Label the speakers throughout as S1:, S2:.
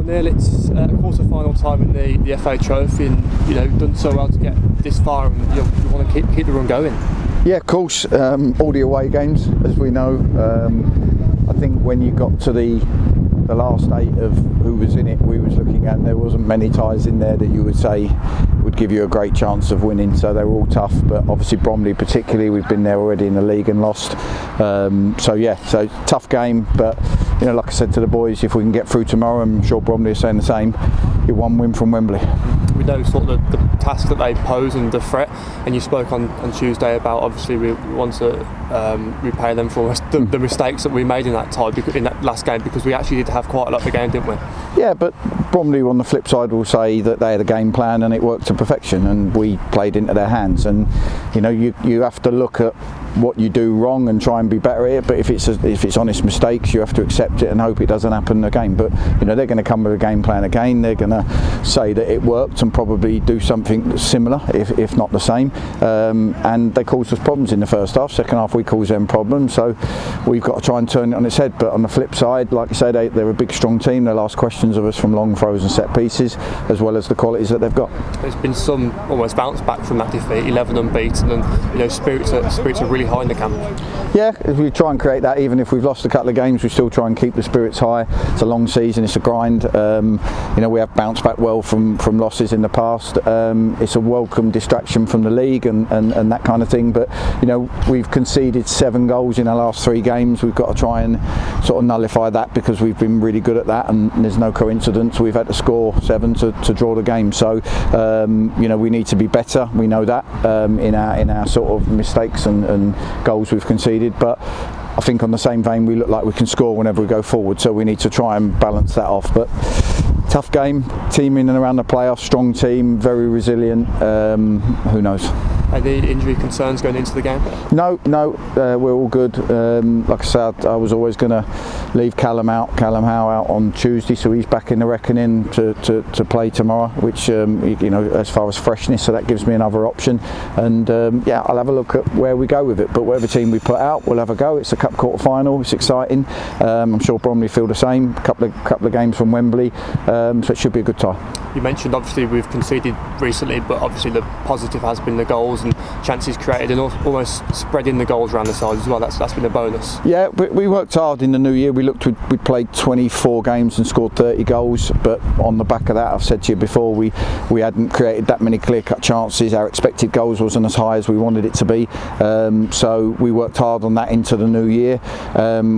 S1: Neal, it's quarter-final time in the FA Trophy, and you've done so well to get this far, and you want to keep the run going.
S2: Yeah, of course. All the away games, as we know. I think when you got to the last 8 of who was in it, we was looking at, there wasn't many ties in there that you would say would give you a great chance of winning. So they were all tough, but obviously Bromley particularly, we've been there already in the league and lost. So tough game, but like I said to the boys, if we can get through tomorrow, I'm sure Bromley are saying the same, you're 1 win from Wembley.
S1: We know sort of the task that they pose and the threat, and you spoke on Tuesday about obviously we want to repay them for the mistakes that we made in that tie, in that last game, because we actually did have quite a lot of the game, didn't we?
S2: Yeah, but Bromley on the flip side will say that they had a game plan and it worked to perfection, and we played into their hands. And you have to look at what you do wrong and try and be better at it, but if it's honest mistakes, you have to accept it and hope it doesn't happen again. But they're going to come with a game plan again. They're going to say that it worked and probably do something similar, if not the same. And they caused us problems in the first half. Second half we caused them problems, so we've got to try and turn it on its head. But on the flip side, like I say, they're a big strong team. They'll ask questions of us from long throws and set pieces, as well as the qualities that they've got.
S1: There's been some almost bounce back from that defeat, 11 unbeaten, and spirits are really high in the camp.
S2: Yeah, we try and create that. Even if we've lost a couple of games, we still try and keep the spirits high. It's a long season, it's a grind. We have bounced back well from losses in the past. It's a welcome distraction from the league and that kind of thing. But we've conceded 7 goals in our last 3 games. We've got to try and sort of nullify that, because we've been really good at that, and there's no coincidence we've had to score 7 to draw the game. So we need to be better. We know that in our sort of mistakes and goals we've conceded. But I think on the same vein, we look like we can score whenever we go forward, so we need to try and balance that off. But tough game, team in and around the playoffs, strong team, very resilient. Who knows?
S1: Any injury concerns going into the game?
S2: No, we're all good. Like I said, I was always going to leave Callum Howe out on Tuesday, so he's back in the reckoning to play tomorrow, which as far as freshness, so that gives me another option. And I'll have a look at where we go with it. But whatever team we put out, we'll have a go. It's a cup quarter final. It's exciting. I'm sure Bromley feel the same. Couple of games from Wembley, so it should be a good tie.
S1: You mentioned obviously we've conceded recently, but obviously the positive has been the goals and chances created, and almost spreading the goals around the side as well. That's been a bonus.
S2: Yeah, we worked hard in the new year. We played 24 games and scored 30 goals, but on the back of that, I've said to you before, we hadn't created that many clear-cut chances. Our expected goals wasn't as high as we wanted it to be, so we worked hard on that into the new year.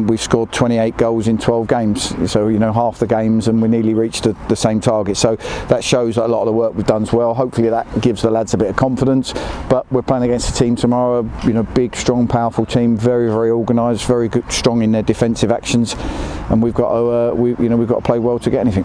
S2: We've scored 28 goals in 12 games, so half the games, and we nearly reached the same target. So that shows that a lot of the work we've done as well. Hopefully that gives the lads a bit of confidence. But we're playing against a team tomorrow, big, strong, powerful team, very, very organised, very good, strong in their defensive actions, and we've got to play well to get anything.